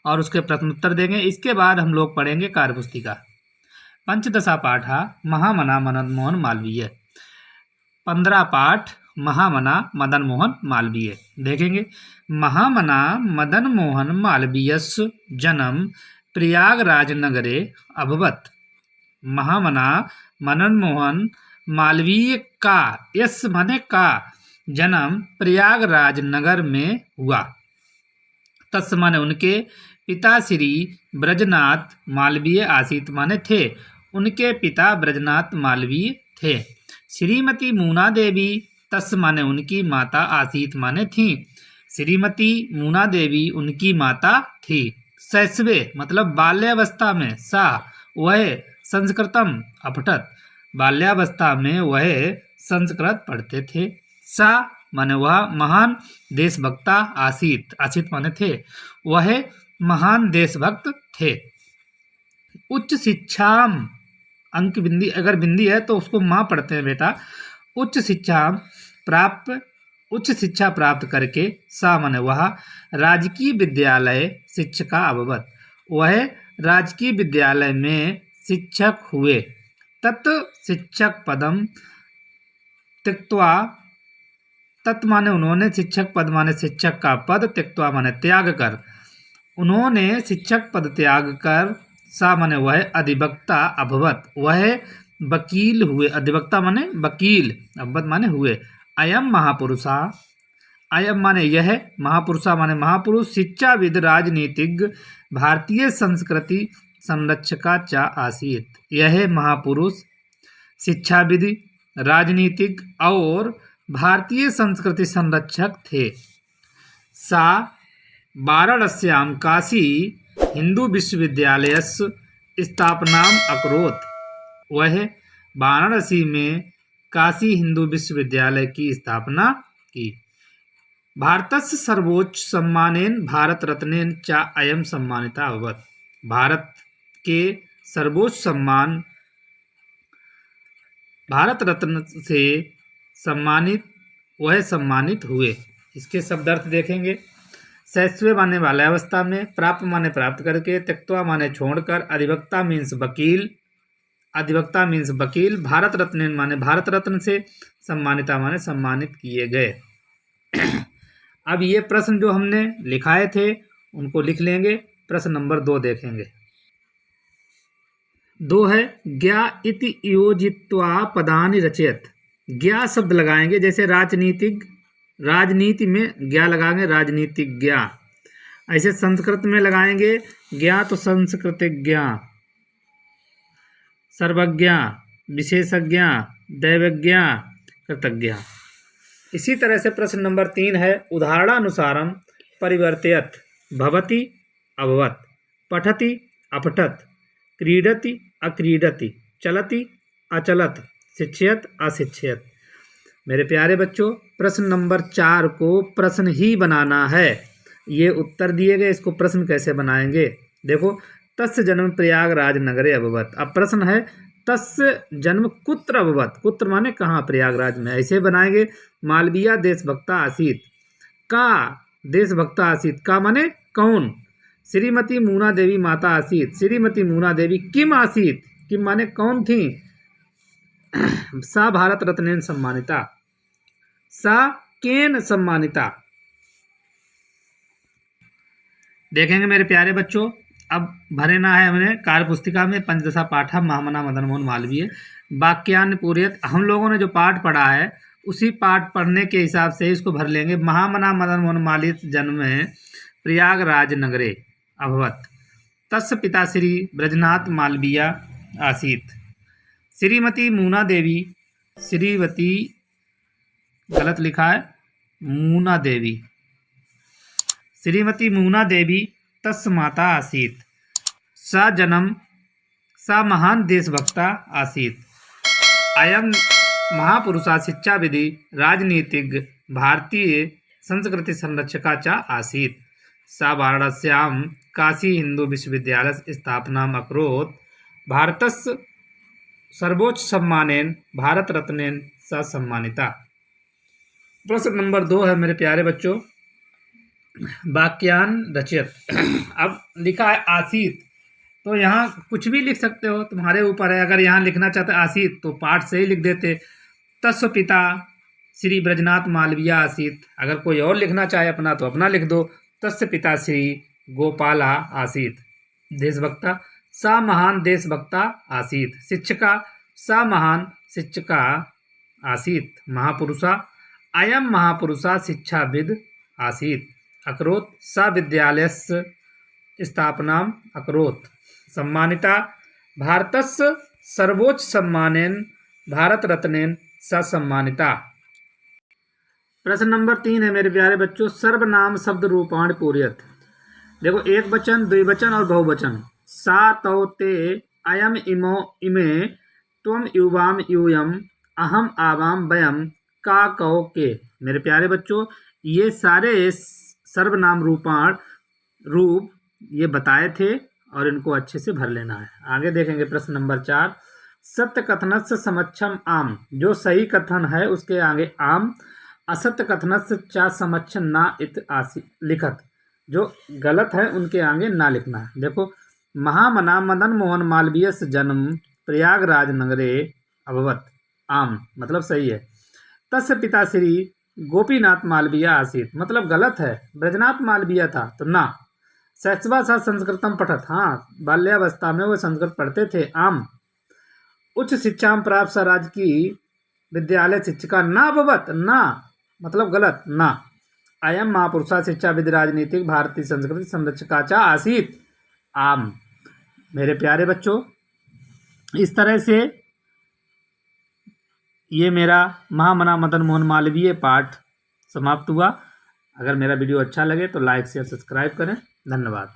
और उसके प्रश्नोत्तर देंगे। इसके बाद हम लोग पढ़ेंगे कार्यपुस्तिका। पंचदशा पाठ महामना मदन मोहन मालवीय। 15 पाठ महामना मदन मोहन मालवीय देखेंगे। महामना मदन मोहन मालवीयस्य जन्म प्रयागराज नगरे अभवत। महामना मदन मोहन मालवीय का यस माने का जन्म प्रयागराज नगर में हुआ। तस् माने उनके पिता श्री ब्रजनाथ मालवीय आसीत माने थे, उनके पिता ब्रजनाथ मालवीय थे। श्रीमती मूना देवी तस् माने उनकी माता आसीत माने थी, श्रीमती मूना देवी उनकी माता थी। शैशवे मतलब बाल्यावस्था में, सा वह संस्कृतम अपठत, बाल्यावस्था में वह संस्कृत पढ़ते थे। सा माने वह महान देशभक्ता आसीत, आसीत माने थे, वह महान देशभक्त थे। उच्च शिक्षा अंक बिंदी, अगर बिंदी है तो उसको माँ पढ़ते हैं बेटा। उच्च शिक्षा प्राप्त करके सा माने वह राजकीय विद्यालय शिक्षका अभवत, वह राजकीय विद्यालय में शिक्षक हुए। तत् शिक्षक पदम त्यक्त्वा, तत् माने उन्होंने, शिक्षक पद माने शिक्षक का पद, त्यक्त्वा माने त्याग कर, उन्होंने शिक्षक पद त्याग कर। सा माने वह अधिवक्ता अभवत, वह वकील हुए। अधिवक्ता माने वकील, अभवत माने हुए। अयम महापुरुषा, अयम माने यह, महापुरुषा माने महापुरुष, शिक्षाविद राजनीतिज्ञ भारतीय संस्कृति संरक्षका चा आसीत। यह महापुरुष शिक्षाविद राजनीतिज्ञ और भारतीय संस्कृति संरक्षक थे। सा वाराणस्यां काशी हिंदू विश्वविद्यालयस्य स्थापनाम अकरोत्, वह वाराणसी में काशी हिंदू विश्वविद्यालय की स्थापना की। भारतस्य सर्वोच्च सम्मानेन भारत रत्नेन चा अयम सम्मानिता अभवत, भारत के सर्वोच्च सम्मान भारत रत्न से सम्मानित, वह सम्मानित हुए। इसके शब्द अर्थ देखेंगे। शैशव माने बाल्यावस्था में, प्राप्त माने प्राप्त करके, त्यक्त्वा माने छोड़कर, अधिवक्ता मीन्स वकील, अधिवक्ता मीन्स वकील, भारत रत्न माने भारत रत्न से, सम्मानिता माने सम्मानित किए गए। अब ये प्रश्न जो हमने लिखाए थे उनको लिख लेंगे। प्रश्न नंबर 2 देखेंगे। 2 है ज्ञा इति योजित्वा पदानि रचयत। ज्ञा शब्द लगाएंगे, जैसे राजनीतिक, राजनीति में ज्ञा लगाएंगे, राजनीतिज्ञ। ऐसे संस्कृत में लगाएंगे ज्ञा तो संस्कृतिज्ञ, सर्वज्ञ, विशेषज्ञ, दैवज्ञ, कृतज्ञ। इसी तरह से प्रश्न नंबर 3 है उदाहरणानुसारम परिवर्तयत। भवति अभवत, पठति अपठत, क्रीडति अक्रीडति, चलति अचलत, शिक्षयत अशिक्षयत। मेरे प्यारे बच्चों, प्रश्न नंबर 4 को प्रश्न ही बनाना है। ये उत्तर दिए गए, इसको प्रश्न कैसे बनाएंगे देखो। तस्य जन्म प्रयागराज नगरे अभवत। अब प्रश्न है तस्य जन्म कुत्र अभवत, कुत्र माने कहाँ, प्रयागराज में। ऐसे बनाएंगे मालवीय देशभक्ता आसीत, का देशभक्ता आसीत, का माने कौन। श्रीमती मूना देवी माता आसीत, श्रीमती मूना देवी किम आसीत, किम माने कौन थी। सा भारत रत्नेन सम्मानिता, सा केन सम्मानिता। देखेंगे मेरे प्यारे बच्चों। अब भरना है हमने कार्यपुस्तिका में पंचदशा पाठा महामना मदन मोहन मालवीय वाक्यान्य पूर्यत। हम लोगों ने जो पाठ पढ़ा है उसी पाठ पढ़ने के हिसाब से इसको भर लेंगे। महामना मदन मोहन मालवीय जन्म है प्रयागराज नगरे अभवत। तस्य पिता श्री ब्रजनाथ मालवीय आसीत। श्रीमती मूना देवी, श्रीमती गलत लिखा है, मूना देवी, श्रीमती मूना देवी तस्य माता आसीत। सा जन्म, सा महान देशभक्ता आसीत। अयम महापुरुषा शिक्षाविधि राजनीतिज्ञ भारतीय संस्कृति संरक्षका च आसीत। सा वाराणस्यां काशी हिंदू विश्वविद्यालय स्थापनाम अकरोत्। भारतस्य सर्वोच्च सम्मानेन भारत रत्नेन स सम्मानिता। प्रश्न नंबर 2 है मेरे प्यारे बच्चों, वाक्यान रचयत। अब लिखा है आसीत, तो यहाँ कुछ भी लिख सकते हो, तुम्हारे ऊपर है। अगर यहाँ लिखना चाहते आसीत तो पाठ से ही लिख देते, तस्व पिता श्री ब्रजनाथ मालवीय आसीत। अगर कोई और लिखना चाहे अपना तो अपना लिख दो, तस्य पिता श्री गोपाला आसीत। देशभक्ता, सा महान देशभक्ता आसीत। शिक्षिका, सा महान शिक्षिका आसीत। महापुरुषा, अयम महापुरुषा शिक्षाविद आसीत। अकरोत्, सा विद्यालयस्य स्थापनाम् अकरोत्। सम्मानिता, भारतस्य सर्वोच्च सम्मानेन भारत रत्नेन सा सम्मानिता। प्रश्न नंबर 3 है मेरे प्यारे बच्चों, सर्वनाम शब्द रूपाण पूर्यत। देखो, एक वचन, द्विवचन और बहुवचन। सा तौ ते अयम इमो इमे त्वम युवाम यूयम अहम आवाम वयम का कौ के। मेरे प्यारे बच्चों, ये सारे सर्वनाम रूपाण रूप ये बताए थे और इनको अच्छे से भर लेना है। आगे देखेंगे प्रश्न नंबर 4, सत्य कथनस्य समक्षम आम। जो सही कथन है उसके आगे आम। असत्य कथनस्य च समक्ष ना इत आसी लिखत। जो गलत है उनके आगे ना लिखना है। देखो, महामना मदन मोहन मालवीय जन्म प्रयागराज नगरे अभवत। आम मतलब सही है। तस्य पिता श्री गोपीनाथ मालवीय आसीत, मतलब गलत है, ब्रजनाथ मालवीय था तो ना। शैशवा सा संस्कृतम पठत, हाँ बाल्यावस्था में वो संस्कृत पढ़ते थे। आम। उच्च शिक्षा प्राप्त स राजकीय विद्यालय शिक्षिका ना अभवत, ना मतलब गलत, ना। अयम महापुरुषा शिक्षाविद राजनीतिक भारतीय संस्कृति संरक्षका चा आसीत। आम। मेरे प्यारे बच्चों, इस तरह से ये मेरा महामना मदन मोहन मालवीय पाठ समाप्त हुआ। अगर मेरा वीडियो अच्छा लगे तो लाइक शेयर सब्सक्राइब करें। धन्यवाद।